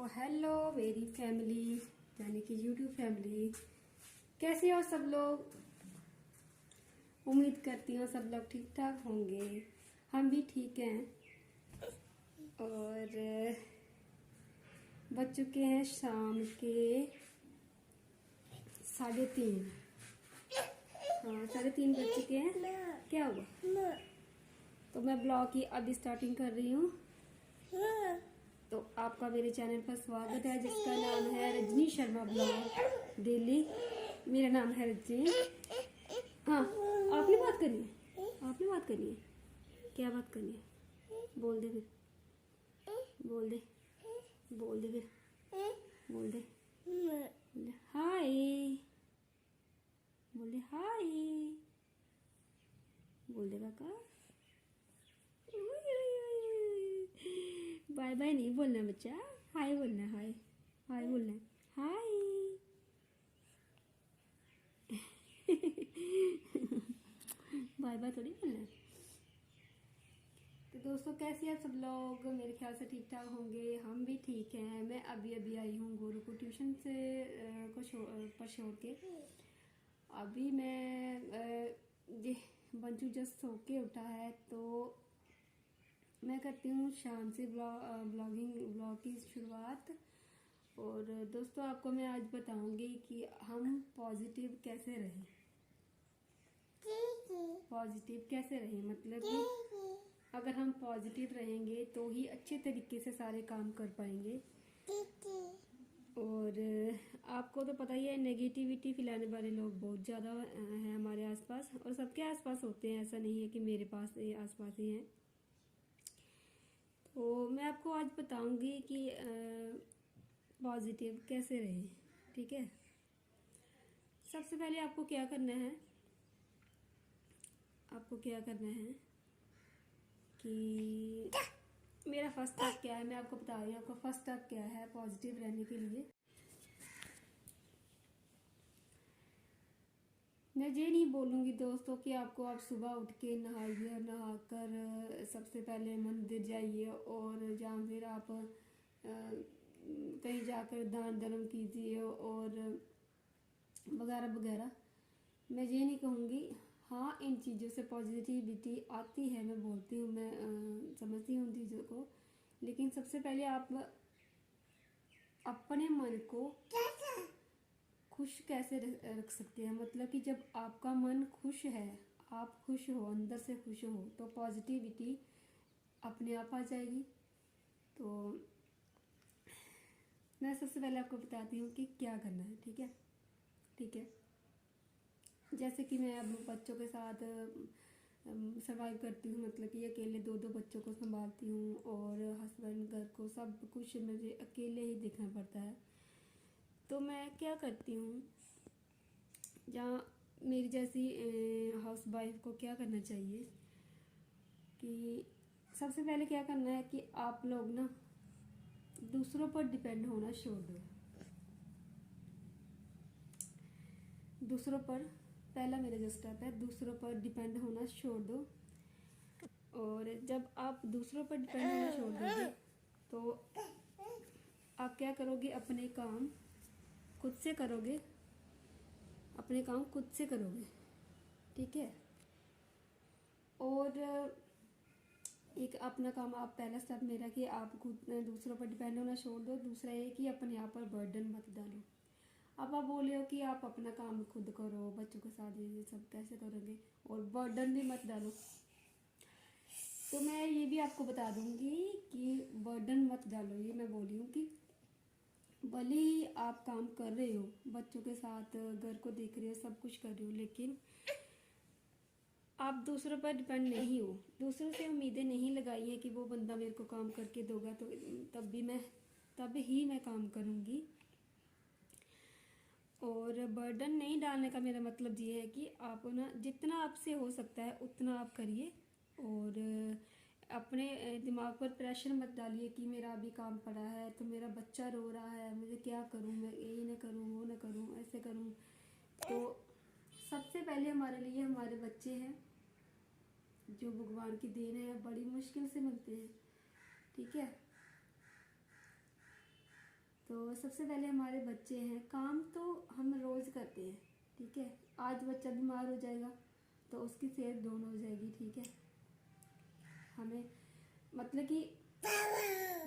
Hello मेरी family, यानी कि यूट्यूब फैमिली, कैसे हो सब लोग। उम्मीद करती हूँ सब लोग ठीक ठाक होंगे। हम भी ठीक हैं और बज चुके हैं शाम के 3:30। हाँ, 3:30 बज चुके हैं। क्या हुआ? तो मैं ब्लॉग की अभी स्टार्टिंग कर रही हूँ। तो आपका मेरे चैनल पर स्वागत है, जिसका नाम है रजनी शर्मा ब्लॉग डेली। मेरा नाम है रजनी। हाँ, आपने बात करनी है? आपने बात करनी है? क्या बात करनी है? बोल दे फिर, बोल दे, बोल दे फिर, बोल दे। हाय, बोल दे हाय, बोल दे काका। बाय बाय नहीं बोलना बच्चा, हाय बोलना, हाय हाय बोलना, हाय। बाय बाय थोड़ी बोलना है। तो दोस्तों, कैसे हैं सब लोग? मेरे ख्याल से ठीक ठाक होंगे। हम भी ठीक हैं। मैं अभी अभी आई हूँ गुरु को ट्यूशन से पर छोड़ के। अभी मैं ये बंजू जस्ट सो के उठा है, तो मैं करती हूँ शाम से ब्लॉग की शुरुआत। और दोस्तों, आपको मैं आज बताऊंगी कि हम पॉजिटिव कैसे रहें। पॉजिटिव कैसे रहें मतलब कि अगर हम पॉजिटिव रहेंगे तो ही अच्छे तरीके से सारे काम कर पाएंगे। और आपको तो पता ही है, नेगेटिविटी फैलाने वाले लोग बहुत ज़्यादा हैं हमारे आसपास, और सबके आसपास होते हैं। ऐसा नहीं है कि मेरे पास आसपास ही हैं। तो मैं आपको आज बताऊंगी कि पॉजिटिव कैसे रहें। ठीक है, सबसे पहले आपको क्या करना है, कि मेरा फर्स्ट स्टेप क्या है, मैं आपको बता रही हूँ। आपका फर्स्ट स्टेप क्या है पॉजिटिव रहने के लिए। मैं ये नहीं बोलूँगी दोस्तों कि आप सुबह उठ के नहाइए, नहाकर सबसे पहले मंदिर जाइए और या फिर आप कहीं जाकर दान धर्म कीजिए और वगैरह वगैरह। मैं ये नहीं कहूँगी। हाँ, इन चीज़ों से पॉजिटिविटी आती है, मैं बोलती हूँ, मैं समझती हूँ उन चीज़ों को। लेकिन सबसे पहले आप अपने मन को खुश कैसे रख सकते हैं। मतलब कि जब आपका मन खुश है, आप खुश हो, अंदर से खुश हो, तो पॉजिटिविटी अपने आप आ जाएगी। तो मैं सबसे पहले आपको बताती हूँ कि क्या करना है। ठीक है। जैसे कि मैं अब बच्चों के साथ सर्वाइव करती हूँ, मतलब कि अकेले 2-2 बच्चों को संभालती हूँ और हस्बैंड, घर को, सब कुछ मुझे अकेले ही देखना पड़ता है। तो मैं क्या करती हूँ, जहाँ मेरी जैसी हाउस वाइफ को क्या करना चाहिए कि सबसे पहले क्या करना है कि आप लोग ना दूसरों पर डिपेंड होना छोड़ दो। दूसरों पर, पहला मेरा जो स्टेप है, दूसरों पर डिपेंड होना छोड़ दो। और जब आप दूसरों पर डिपेंड होना छोड़ दोगे तो आप क्या करोगे, अपने काम खुद से करोगे। ठीक है। और एक अपना काम, आप पहला स्टेप मेरा कि आप खुद दूसरों पर डिपेंड होना छोड़ दो। दूसरा ये कि अपने आप पर बर्डन मत डालो। अब आप बोले हो कि आप अपना काम खुद करो, बच्चों के साथ ये सब कैसे करोगे, और बर्डन भी मत डालो। तो मैं ये भी आपको बता दूंगी कि बर्डन मत डालो। ये मैं बोली हूँ कि भले ही आप काम कर रहे हो, बच्चों के साथ घर को देख रहे हो, सब कुछ कर रहे हो, लेकिन आप दूसरों पर डिपेंड नहीं हो। दूसरों से उम्मीदें नहीं लगाई हैं कि वो बंदा मेरे को काम करके दोगा तो तब ही मैं काम करूँगी। और बर्डन नहीं डालने का मेरा मतलब ये है कि आप ना जितना आपसे हो सकता है उतना आप करिए, और अपने दिमाग पर प्रेशर मत डालिए कि मेरा अभी काम पड़ा है, तो मेरा बच्चा रो रहा है, मुझे क्या करूँ, मैं ये ना करूँ, वो ना करूँ, ऐसे करूँ। तो सबसे पहले हमारे लिए हमारे बच्चे हैं, जो भगवान की देन है, बड़ी मुश्किल से मिलते हैं। ठीक है। तो सबसे पहले हमारे बच्चे हैं, काम तो हम रोज़ करते हैं, ठीक है। आज बच्चा बीमार हो जाएगा तो उसकी सेहत डाउन हो जाएगी, ठीक है। हमें मतलब कि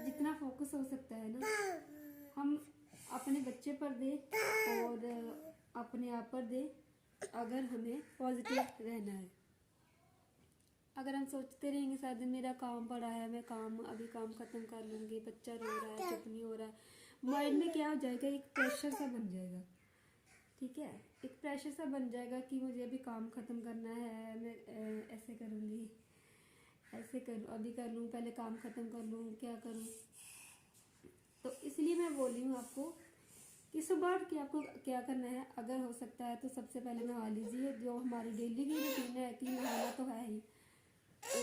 जितना फोकस हो सकता है ना हम अपने बच्चे पर दें और अपने आप पर दें, अगर हमें पॉजिटिव रहना है। अगर हम सोचते रहेंगे सारा दिन मेरा काम पड़ा है, मैं अभी काम ख़त्म कर लूँगी, बच्चा रो रहा है, चुप नहीं हो रहा है, माइंड में क्या हो जाएगा, एक प्रेशर सा बन जाएगा, ठीक है। एक प्रेशर सा बन जाएगा कि मुझे अभी काम ख़त्म करना है, मैं ऐसे करूँगी, ऐसे करूँ, अभी कर लूँ, पहले काम ख़त्म कर लूँ, क्या करूँ। तो इसलिए मैं बोल रही हूँ आपको कि सुबह उठ के आपको क्या करना है। अगर हो सकता है तो सबसे पहले नहा लीजिए, जो हमारी डेली की रूटीन है कि नहाना तो है ही। तो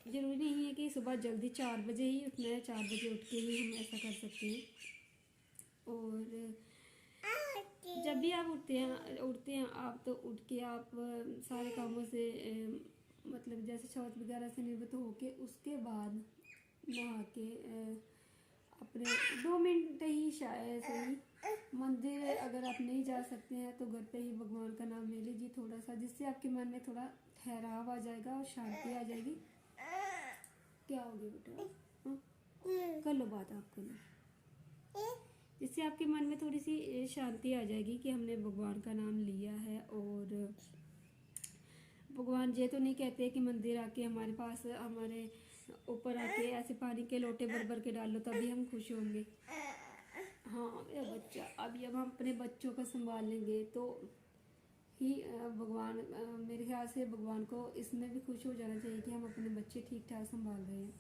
ज़रूरी नहीं है कि सुबह जल्दी 4 बजे ही उठना है, 4 बजे उठ के ही हम ऐसा कर सकते हैं। और जब भी आप उठते हैं आप, तो उठ के आप सारे कामों से मतलब जैसे शौच वगैरह से निवृत्त होके उसके बाद नहा के अपने 2 मिनट ही शायद सही मंदिर अगर आप नहीं जा सकते हैं तो घर पे ही भगवान का नाम ले लीजिए थोड़ा सा, जिससे आपके मन में थोड़ा ठहराव आ जाएगा और शांति आ जाएगी। क्या हो गया बेटा? हाँ? कर लो बात आप कर लो, जिससे आपके मन में थोड़ी सी शांति आ जाएगी कि हमने भगवान का नाम लिया है। और भगवान ये तो नहीं कहते कि मंदिर आके हमारे पास हमारे ऊपर आके ऐसे पानी के लोटे भर भर के डालो तभी हम खुश होंगे। हाँ मेरा बच्चा, अभी अब हम अपने बच्चों को संभाल लेंगे तो ही भगवान, मेरे ख्याल से भगवान को इसमें भी खुश हो जाना चाहिए कि हम अपने बच्चे ठीक ठाक संभाल रहे हैं।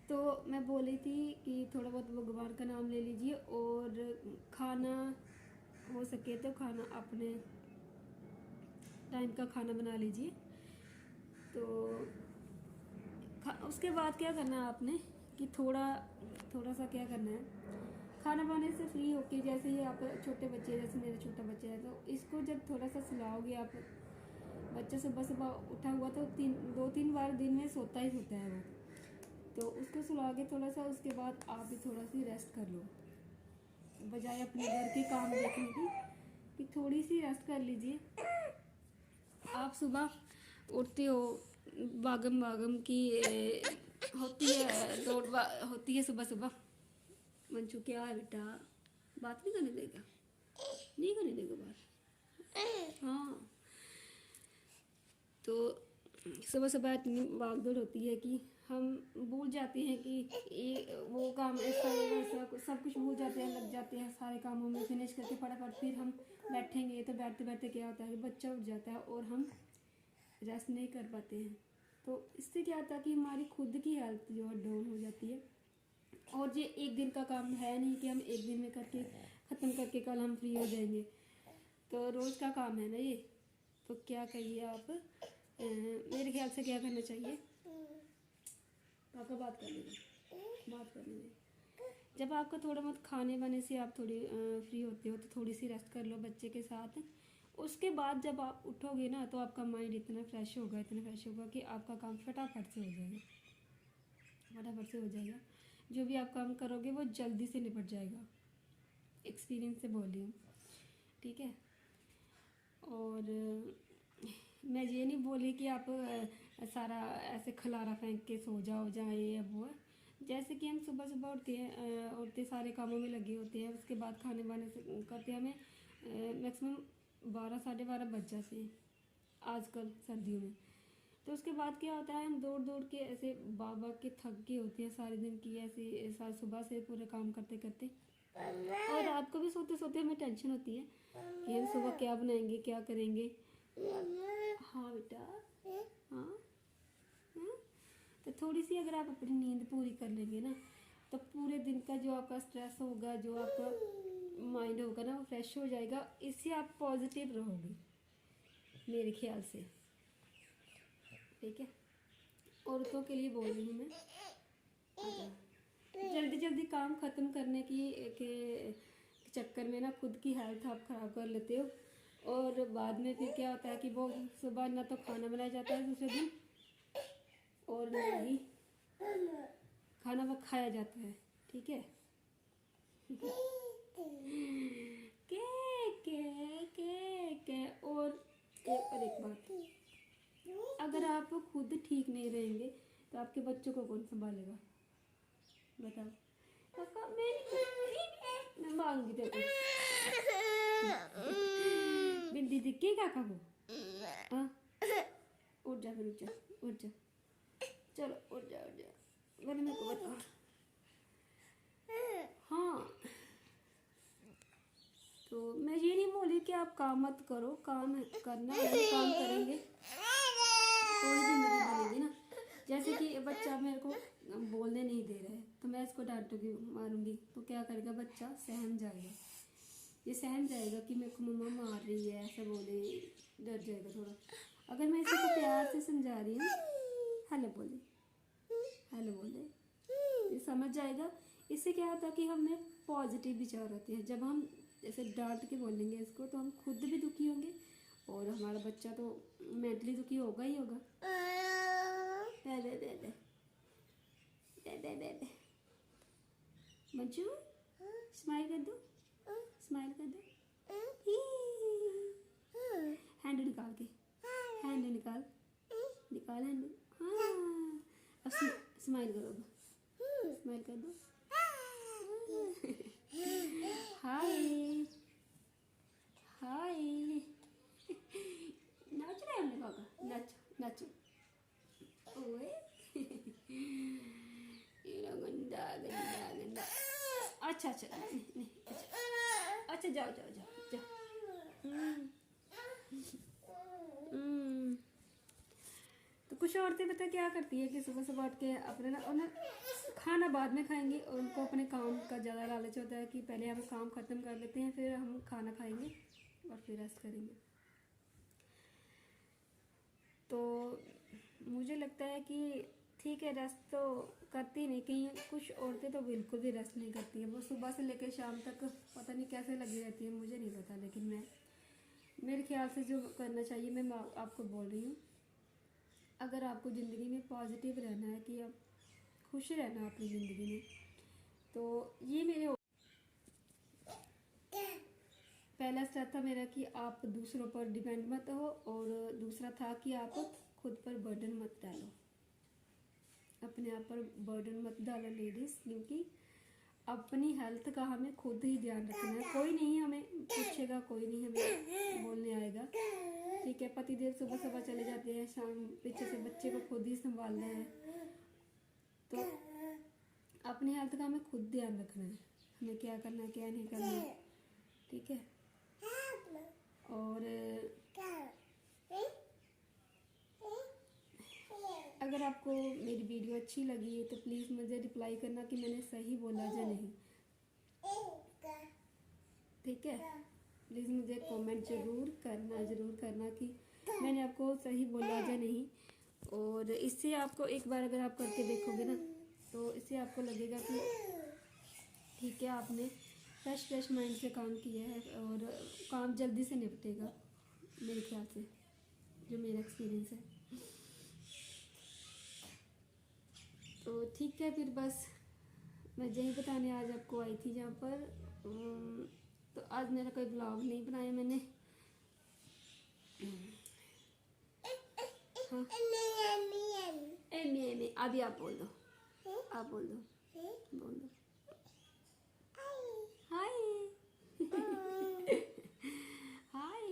तो मैं बोल रही थी कि थोड़ा बहुत भगवान का नाम ले लीजिए और खाना हो सके तो खाना अपने टाइम का खाना बना लीजिए। तो उसके बाद क्या करना है आपने कि थोड़ा सा क्या करना है, खाना बनाने से फ्री होके, जैसे ही आप छोटे बच्चे, जैसे मेरा छोटा बच्चा है तो इसको जब थोड़ा सा सुलाओगे आप, बच्चा सुबह सुबह उठा हुआ तो 2-3 बार दिन में सोता ही सोता है वो, तो उसको सुलाओगे थोड़ा सा, उसके बाद आप भी थोड़ा सी रेस्ट कर लो, बजाय अपने घर के काम देखने की कि थोड़ी सी रेस्ट कर लीजिए। आप सुबह उठते हो, भागम भागम की होती है, दौड़ होती है सुबह सुबह। मंचू क्या है बेटा, बात नहीं करने देगा, नहीं करने देगा बात। हाँ, तो सुबह सुबह इतनी भाग दौड़ होती है कि हम भूल जाते हैं कि ये वो काम ऐसा वैसा, सब कुछ भूल जाते हैं, लग जाते हैं सारे कामों में, फिनिश करके फटाफट फिर हम बैठेंगे तो बैठते बैठते क्या होता है कि बच्चा उठ जाता है और हम रेस्ट नहीं कर पाते हैं। तो इससे क्या होता है कि हमारी खुद की हेल्थ जो है डाउन हो जाती है। और ये एक दिन का काम है नहीं कि हम एक दिन में करके ख़त्म करके कल हम फ्री हो जाएंगे, तो रोज़ का काम है ना ये। तो क्या करिए आप, मेरे ख्याल से क्या करना चाहिए, पापा बात कर लेंगे। जब आपका थोड़ा बहुत खाने वाने से आप थोड़ी फ्री होते हो तो थोड़ी सी रेस्ट कर लो बच्चे के साथ। उसके बाद जब आप उठोगे ना तो आपका माइंड इतना फ्रेश होगा कि आपका काम फटाफट से हो जाएगा। जो भी आप काम करोगे वो जल्दी से निपट जाएगा, एक्सपीरियंस से बोल रही हूँ, ठीक है। और मैं ये नहीं बोली कि आप सारा ऐसे खलारा फेंक के सो जाओ जाए ये वो है। जैसे कि हम सुबह सुबह उठते सारे कामों में लगे होते हैं, उसके बाद खाने वाने से करते हमें मैक्सिमम 12-12:30 बज जाते हैं आजकल सर्दियों में। तो उसके बाद क्या होता है, हम दौड़ दौड़ के ऐसे भाग के थक गए होते हैं सारे दिन की, ऐसे सुबह से पूरे काम करते करते, और रात को भी सोते सोते हमें टेंशन होती है कि हम सुबह क्या बनाएंगे, क्या करेंगे। हाँ बेटा, हाँ हाँ। तो थोड़ी सी अगर आप अपनी नींद पूरी कर लेंगे ना तो पूरे दिन का जो आपका स्ट्रेस होगा, जो आपका माइंड होगा ना वो फ्रेश हो जाएगा। इससे आप पॉजिटिव रहोगे मेरे ख्याल से, ठीक है। औरतों के लिए बोल रही हूँ मैं, जल्दी जल्दी काम ख़त्म करने के चक्कर में ना खुद की हेल्थ आप ख़राब कर लेते हो, और बाद में फिर क्या होता है कि वो सुबह ना तो खाना बनाया जाता है दूसरे दिन और ना ही खाना वो खाया जाता है, ठीक है। के के और एक बात, अगर आप खुद ठीक नहीं रहेंगे तो आपके बच्चों को कौन संभालेगा बताओ। पापा मैं मांगी तेरे को बिंदी दिखी काका को। हाँ उठ जा, फिर उठ जा, उठ जा, चलो उठ जा, उठ जा, मैंने मेरे को बता। हाँ तो मैं ये नहीं बोली कि आप काम मत करो, काम करना है, काम करेंगे तो ही जिंदगी बनेगी ना। जैसे कि बच्चा मेरे को बोलने नहीं दे रहा है तो मैं इसको डांटूंगी, मारूंगी, तो क्या करेगा बच्चा, सहम जाएगा। ये सहम जाएगा कि मेरे को मम्मा मार रही है, ऐसा बोले, डर जाएगा थोड़ा। अगर मैं इसी को प्यार से समझा रही हूँ, हेलो बोले, हेलो बोले, ये समझ जाएगा। इससे क्या होता है कि हमें पॉजिटिव विचार आते हैं। जब हम जैसे डांट के बोलेंगे इसको तो हम खुद भी दुखी होंगे और हमारा बच्चा तो मेंटली दुखी होगा ही होगा। दे दे दे दे दे दे दे दे मंजू, स्माइल कर दो, स्माइल कर दो, हैंड निकाल के, हैंड निकाल, निकाल हैंड। हाँ अब स्माइल करो, स्माइल कर दो। हाय हाय, नाच रहे हमने काका, नाचो नाचो। ओए ये गंदा गंदा गंदा। अच्छा अच्छा नहीं नहीं, अच्छा अच्छा, जाओ जाओ जाओ जाओ। तो कुछ औरतें पता क्या करती है कि सुबह सुबह उठ के अपने ना, उन्हें खाना बाद में खाएंगी और उनको अपने काम का ज़्यादा लालच होता है कि पहले हम काम ख़त्म कर लेते हैं, फिर हम खाना खाएंगे और फिर रेस्ट करेंगे। तो मुझे लगता है कि ठीक है, रेस्ट तो करती नहीं, कहीं कुछ औरतें तो बिल्कुल भी रेस्ट नहीं करती हैं। वो सुबह से लेकर शाम तक पता नहीं कैसे लगी रहती है, मुझे नहीं पता, लेकिन मैं मेरे ख्याल से जो करना चाहिए मैं आपको बोल रही हूँ। अगर आपको ज़िंदगी में पॉजिटिव रहना है कि आप खुश रहना अपनी ज़िंदगी में, तो ये मेरे पहला स्टेप था मेरा कि आप दूसरों पर डिपेंड मत हो, और दूसरा था कि आप खुद पर बर्डन मत डालो, अपने आप पर बर्डन मत डालो लेडीज़, क्योंकि अपनी हेल्थ का हमें खुद ही ध्यान रखना है। कोई नहीं हमें पूछेगा, कोई नहीं हमें बोलने आएगा, ठीक है। पतिदेव सुबह सुबह चले जाते हैं, शाम पीछे से बच्चे को खुद ही संभालना है, तो अपनी हेल्थ का हमें खुद ध्यान रखना है, हमें क्या करना है क्या नहीं करना है, ठीक है। और अगर आपको मेरी वीडियो अच्छी लगी है तो प्लीज़ मुझे रिप्लाई करना कि मैंने सही बोला या नहीं, ठीक है। प्लीज़ मुझे कमेंट ज़रूर करना कि मैंने आपको सही बोला या नहीं। और इससे आपको एक बार अगर आप करके देखोगे ना तो इससे आपको लगेगा कि ठीक है, आपने फ्रेश माइंड से काम किया है और काम जल्दी से निपटेगा, मेरे ख्याल से, जो मेरा एक्सपीरियंस है। तो ठीक है, फिर बस मैं यही बताने आज आपको आई थी जहाँ पर। तो आज मेरा कोई ब्लॉग नहीं बनाया मैंने। हाँ एमी अभी आप बोल दो, आप बोल दो, बोल दो हाय हाय हाय।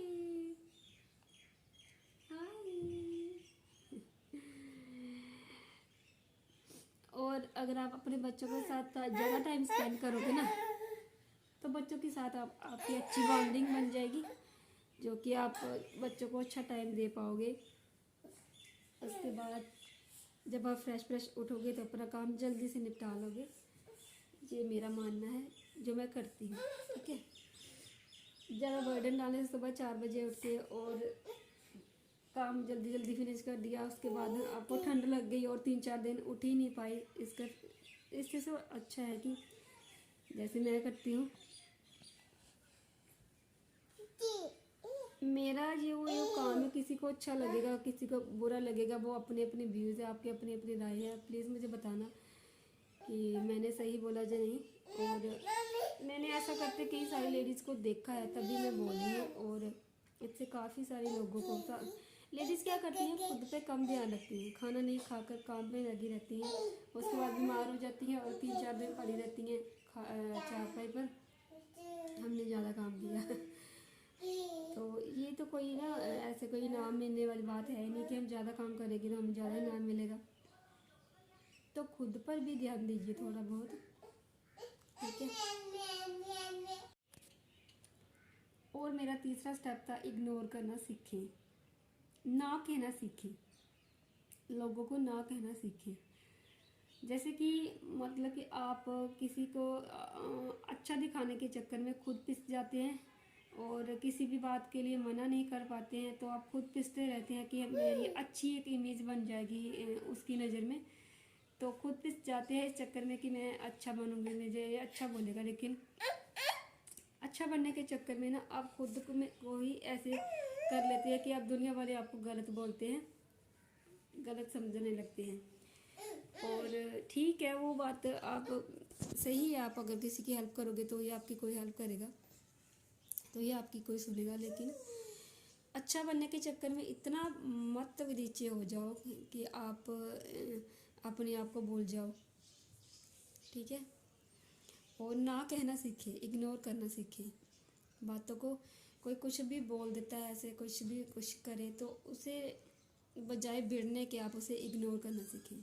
और अगर आप अपने बच्चों के साथ ज़्यादा टाइम स्पेंड करोगे ना तो बच्चों के साथ आपकी अच्छी बॉन्डिंग बन जाएगी, जो कि आप बच्चों को अच्छा टाइम दे पाओगे। उसके बाद जब आप फ्रेश उठोगे तो अपना काम जल्दी से निपटा लोगे, ये मेरा मानना है, जो मैं करती हूँ, ठीक है। ज़्यादा बर्डन डालने से सुबह 4 बजे उठ के और काम जल्दी फिनिश कर दिया, उसके बाद आपको ठंड लग गई और 3-4 दिन उठ ही नहीं पाई, इससे से अच्छा है कि जैसे मैं करती हूँ, मेरा जो काम है, किसी को अच्छा लगेगा किसी को बुरा लगेगा, वो अपने अपने व्यूज़ है, आपके अपनी अपनी राय है। प्लीज़ मुझे बताना कि मैंने सही बोला या नहीं। और मैंने ऐसा करते कई सारी लेडीज़ को देखा है, तभी मैं बोल रही हूँ। और इससे काफ़ी सारे लोगों को लेडीज़ क्या करती हैं, खुद पे कम ध्यान रखती हैं, खाना नहीं खाकर काम में लगी रहती हैं, उसके बाद बीमार हो जाती हैं और 3-4 दिन पड़ी रहती हैं चारपाई पर, हमने ज़्यादा काम किया। तो ये तो कोई ना ऐसे कोई इनाम मिलने वाली बात है नहीं कि हम ज़्यादा काम करेंगे तो हमें ज़्यादा इनाम मिलेगा। तो खुद पर भी ध्यान दीजिए थोड़ा बहुत, ठीक है। और मेरा तीसरा स्टेप था, इग्नोर करना सीखें, ना कहना सीखें, लोगों को ना कहना सीखें। जैसे कि मतलब कि आप किसी को अच्छा दिखाने के चक्कर में खुद पिस जाते हैं और किसी भी बात के लिए मना नहीं कर पाते हैं, तो आप खुद पिसते रहते हैं कि मेरी अच्छी एक इमेज बन जाएगी उसकी नज़र में, तो खुद पिस जाते हैं इस चक्कर में कि मैं अच्छा बनूंगी, मुझे ये अच्छा बोलेगा। लेकिन अच्छा बनने के चक्कर में ना आप खुद को ही ऐसे कर लेते हैं कि आप दुनिया वाले आपको गलत बोलते हैं, गलत समझने लगते हैं। और ठीक है, वो बात आप सही है, आप अगर किसी की हेल्प करोगे तो ये आपकी कोई हेल्प करेगा, तो ये आपकी कोई सुनेगा। लेकिन अच्छा बनने के चक्कर में इतना मत नीचे हो जाओ कि आप अपने आप को भूल जाओ, ठीक है। और ना कहना सीखे, इग्नोर करना सीखे बातों को। कोई कुछ भी बोल देता है, ऐसे कुछ भी कुछ करे, तो उसे बजाय भिड़ने के आप उसे इग्नोर करना सीखें।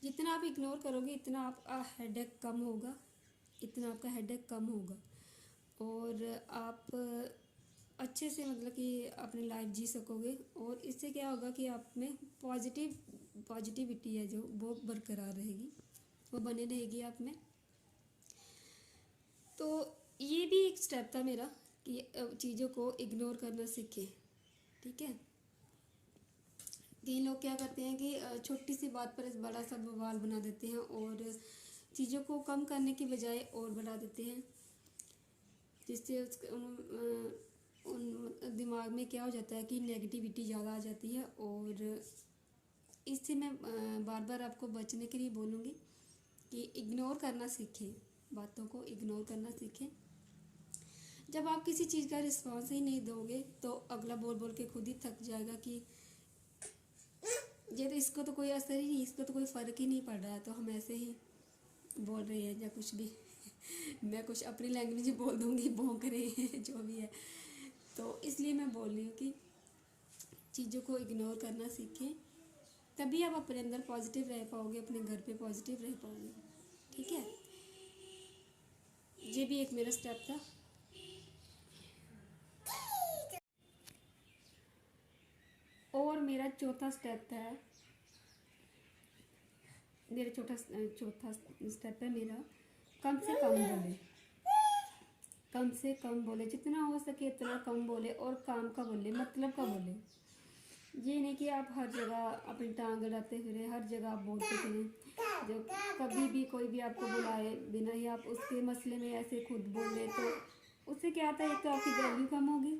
जितना आप इग्नोर करोगे इतना आपका हेडेक कम होगा, इतना आपका हेडेक कम होगा और आप अच्छे से मतलब कि अपनी लाइफ जी सकोगे। और इससे क्या होगा कि आप में पॉजिटिविटी है जो वो बरकरार रहेगी, वो बने रहेगी आप में। तो ये भी एक स्टेप था मेरा कि चीज़ों को इग्नोर करना सीखें, ठीक है। कई लोग क्या करते हैं कि छोटी सी बात पर बड़ा सा बवाल बना देते हैं और चीज़ों को कम करने की बजाय और बढ़ा देते हैं, जिससे उन दिमाग में क्या हो जाता है कि नेगेटिविटी ज़्यादा आ जाती है। और इससे मैं बार बार आपको बचने के लिए बोलूँगी कि इग्नोर करना सीखें, बातों को इग्नोर करना सीखें। जब आप किसी चीज़ का रिस्पॉन्स ही नहीं दोगे तो अगला बोल बोल के खुद ही थक जाएगा कि ये तो इसको तो कोई असर ही नहीं, इसको तो कोई फ़र्क ही नहीं पड़ रहा है, तो हम ऐसे ही बोल रहे हैं या कुछ भी। मैं कुछ अपनी लैंग्वेज बोल दूँगी, भौंक रहे हैं जो भी है। तो इसलिए मैं बोल रही हूँ कि चीज़ों को इग्नोर करना सीखें, तभी आप अपने अंदर पॉजिटिव रह पाओगे, अपने घर पे पॉजिटिव रह पाओगे, ठीक है। ये भी एक मेरा स्टेप था। और मेरा चौथा स्टेप था, मेरा चौथा स्टेप है मेरा, कम से कम बोले, कम से कम बोले, जितना हो सके इतना कम बोले और काम का बोले, मतलब का बोले। ये नहीं कि आप हर जगह अपनी टांग अड़ाते फिरे, हर जगह आप बोलते फिरें। जो कभी भी कोई भी आपको बुलाए बिना ही आप उसके मसले में ऐसे खुद बोले, तो उससे क्या आता है, एक तो आपकी वैल्यू कम होगी,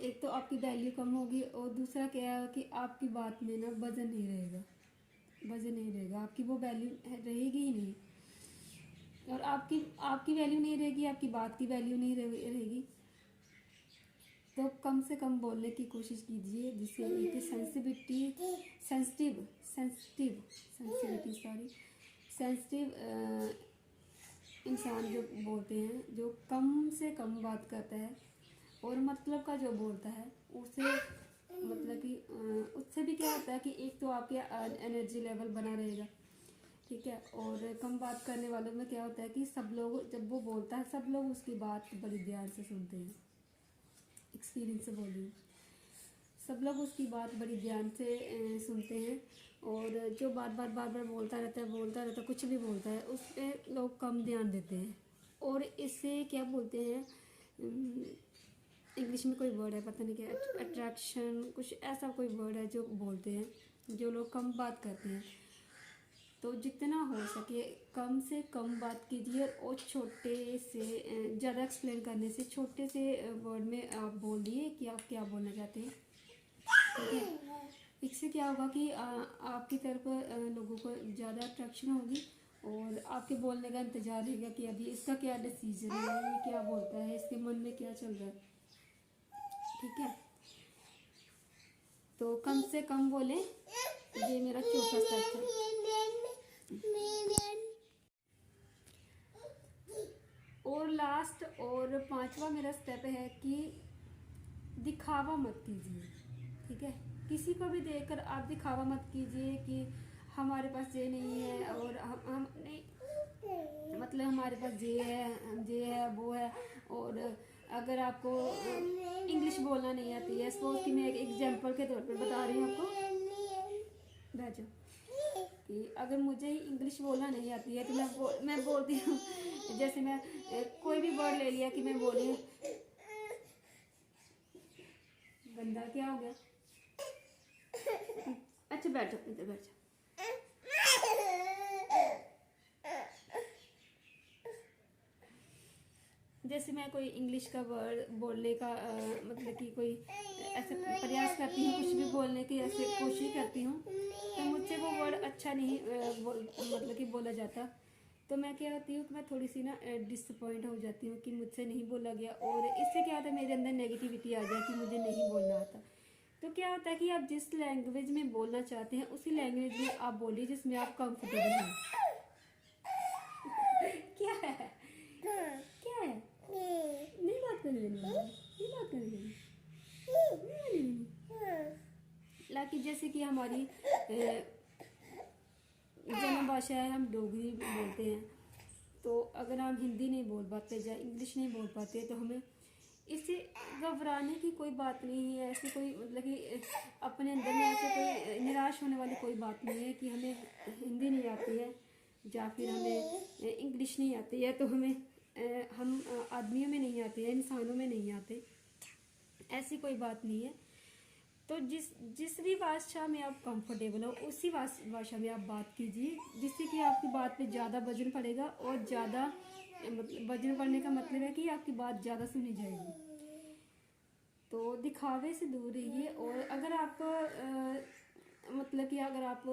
एक तो आपकी वैल्यू कम होगी और दूसरा क्या है कि आपकी बात में ना वजन नहीं रहेगा, वजन नहीं रहेगा, आपकी वो वैल्यू रहेगी ही नहीं। और आपकी वैल्यू नहीं रहेगी, आपकी बात की वैल्यू नहीं रहेगी। तो कम से कम बोलने की कोशिश कीजिए, जिससे एक सेंसिटिव इंसान जो बोलते हैं, जो कम से कम बात करता है और मतलब का जो बोलता है, उसे मतलब कि उससे भी क्या होता है कि एक तो आपके एनर्जी लेवल बना रहेगा, ठीक है। और कम बात करने वालों में क्या होता है कि सब लोग, जब वो बोलता है सब लोग उसकी बात बड़ी ध्यान से सुनते हैं, एक्सपीरियंस से बोल रही हूँ, सब लोग उसकी बात बड़ी ध्यान से सुनते हैं। और जो बार बार बोलता रहता है, कुछ भी बोलता है, उस पर लोग कम ध्यान देते हैं। और इससे क्या बोलते हैं, इंग्लिश में कोई वर्ड है, पता नहीं क्या, अट्रैक्शन, कुछ ऐसा कोई वर्ड है जो बोलते हैं, जो लोग कम बात करते हैं। तो जितना हो सके कम से कम बात कीजिए और छोटे से, ज़्यादा एक्सप्लेन करने से छोटे से वर्ड में आप बोल दिए कि आप क्या बोलना चाहते हैं, ठीक है। इससे क्या होगा कि आपकी तरफ लोगों को ज़्यादा अट्रैक्शन होगी और आपके बोलने का इंतज़ार रहेगा कि अभी इसका क्या डिसीजन है, ये क्या बोलता है, इसके मन में क्या चल रहा है। ठीक है, तो कम से कम बोले, ये मेरा चौथा स्टेप है। और लास्ट और पांचवा मेरा स्टेप है कि दिखावा मत कीजिए। ठीक है, किसी को भी देखकर आप दिखावा मत कीजिए कि हमारे पास ये नहीं है और हम नहीं, मतलब हमारे पास ये है वो है। और अगर आपको इंग्लिश बोलना नहीं आती है, सपोज कि मैं एक एग्जांपल के तौर पर बता रही हूँ आपको, बैठो, कि अगर मुझे इंग्लिश बोलना नहीं आती है तो मैं बोलती हूँ, जैसे मैं कोई भी वर्ड ले लिया कि मैं बोली हूँ, गंदा क्या हो गया, अच्छा बैठो, इधर बैठो। जैसे मैं कोई इंग्लिश का वर्ड बोलने का मतलब कि कोई ऐसे प्रयास करती हूँ, कुछ भी बोलने की ऐसे कोशिश करती हूँ, तो मुझसे वो वर्ड अच्छा नहीं मतलब कि बोला जाता, तो मैं क्या होती हूँ कि मैं थोड़ी सी ना डिसअपॉइंट हो जाती हूँ कि मुझसे नहीं बोला गया। और इससे क्या होता है, मेरे अंदर नेगेटिविटी आ जाए कि मुझे नहीं बोलना आता। तो क्या होता है कि आप जिस लैंग्वेज में बोलना चाहते हैं उसी लैंग्वेज में आप बोलिए जिसमें आप कंफर्टेबल हैं। क्या है, क्या है, नहीं बात करने देनी, नहीं बात करने देनी, लाकि जैसे कि हमारी जन्म भाषा है, हम डोगरी बोलते हैं, तो अगर हम हिंदी नहीं बोल पाते या इंग्लिश नहीं बोल पाते तो हमें इससे घबराने की कोई बात नहीं है। ऐसे कोई मतलब कि अपने अंदर में ऐसे कोई निराश होने वाली कोई बात नहीं है कि हमें हिंदी नहीं आती है या फिर हमें इंग्लिश नहीं आती है तो हम आदमियों में नहीं आते हैं, इंसानों में नहीं आते, ऐसी कोई बात नहीं है। तो जिस भी भाषा में आप कंफर्टेबल हो उसी भाषा में आप बात कीजिए, जिससे कि आपकी बात पे ज़्यादा वजन पड़ेगा और ज़्यादा मतलब वजन पड़ने का मतलब है कि आपकी बात ज़्यादा सुनी जाएगी। तो दिखावे से दूर रहिए। और अगर आप मतलब कि अगर आप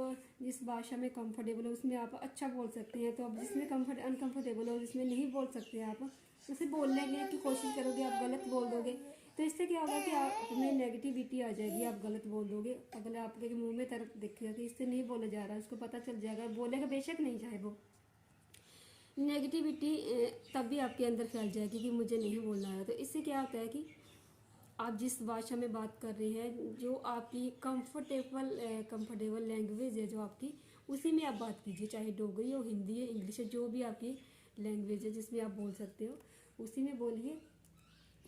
जिस भाषा में कंफर्टेबल हो उसमें आप अच्छा बोल सकते हैं, तो आप जिसमें अनकंफर्टेबल हो, जिसमें नहीं बोल सकते आप उसे बोलने की कोशिश करोगे, आप गलत बोल दोगे, तो इससे क्या होगा कि आप में नेगेटिविटी आ जाएगी, आप गलत बोल दोगे। अगर आपके मुंह में तरफ देखेगा कि इससे नहीं बोला जा रहा, उसको पता चल जाएगा, बोलेगा बेशक नहीं चाहे वो, नेगेटिविटी तब भी आपके अंदर फैल जाएगी कि मुझे नहीं बोलना है। तो इससे क्या होता है कि आप जिस भाषा में बात कर रहे हैं, जो आपकी कंफर्टेबल लैंग्वेज है जो आपकी, उसी में आप बात कीजिए, चाहे डोगरी हो, हिंदी है, इंग्लिश है, जो भी आपकी लैंग्वेज है जिसमें आप बोल सकते हो उसी में बोलिए।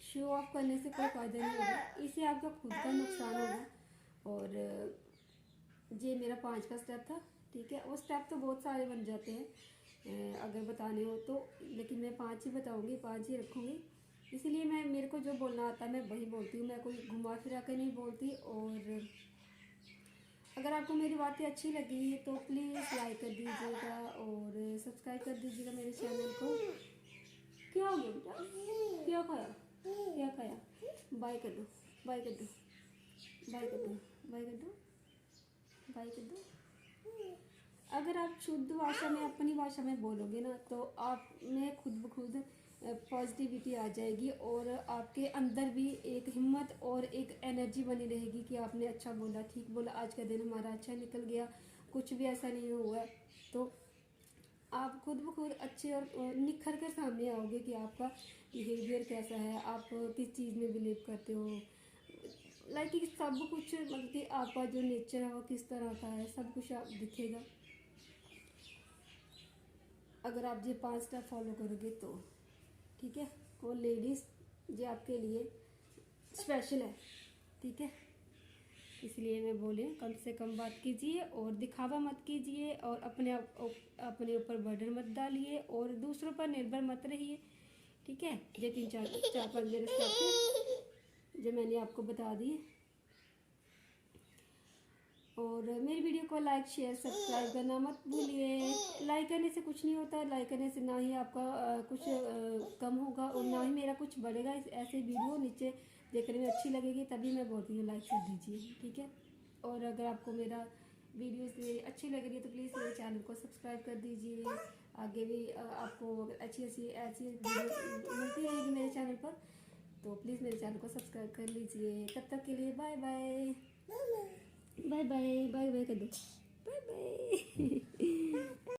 शो ऑफ करने से कोई फ़ायदा नहीं होगा, इससे आपका खुद का नुकसान होगा। और ये मेरा 5वां स्टेप था। ठीक है, और स्टेप तो बहुत सारे बन जाते हैं अगर बताने हो तो, लेकिन मैं 5 ही बताऊँगी, 5 ही रखूँगी, इसीलिए मेरे को जो बोलना आता है मैं वही बोलती हूँ, मैं कोई घुमा फिरा कर नहीं बोलती। और अगर आपको मेरी बातें अच्छी लगी तो प्लीज़ लाइक कर दीजिएगा और सब्सक्राइब कर दीजिएगा मेरे चैनल को। क्या हो गया बेटा, क्या खाया, क्या खाया, बाय कर दो, बाय कर दो, बाय कर दो, बाय कर दो, बाय कर दो। अगर आप शुद्ध भाषा में अपनी भाषा में बोलोगे ना तो आप में खुद ब खुद पॉजिटिविटी आ जाएगी और आपके अंदर भी एक हिम्मत और एक एनर्जी बनी रहेगी कि आपने अच्छा बोला, ठीक बोला, आज का दिन हमारा अच्छा निकल गया, कुछ भी ऐसा नहीं हुआ। तो आप खुद ब खुद अच्छे और निखर कर सामने आओगे कि आपका बिहेवियर कैसा है, आप किस चीज़ में बिलीव करते हो, लाइक कि सब कुछ मतलब कि आपका जो नेचर है वो किस तरह का है, सब कुछ आप दिखेगा अगर आप ये 5 स्टेप फॉलो करोगे तो। ठीक है, और लेडीज़ ये आपके लिए स्पेशल है। ठीक है, इसलिए मैं बोले कम से कम बात कीजिए और दिखावा मत कीजिए और अपने ऊपर बर्डन मत डालिए और दूसरों पर निर्भर मत रहिए। ठीक है, ये 3-4-5 मेरे स्टेप थे जो मैंने आपको बता दिए। और मेरी वीडियो को लाइक शेयर सब्सक्राइब करना मत भूलिए। लाइक करने से कुछ नहीं होता, लाइक करने से ना ही आपका कुछ कम होगा और ना ही मेरा कुछ बढ़ेगा। ऐसे वीडियो नीचे देखने में अच्छी लगेगी तभी मैं बोलती हूँ लाइक कर दीजिए। ठीक है। और अगर आपको मेरा वीडियोस मेरी अच्छी लग रही है तो प्लीज़ मेरे चैनल को सब्सक्राइब कर दीजिए। आगे भी आपको अच्छी ऐसी वीडियो मिलती रहेगी मेरे चैनल पर, तो प्लीज़ मेरे चैनल को सब्सक्राइब कर लीजिए। तब तक के लिए bye bye. Bye bye bye bye कर दो। Bye bye.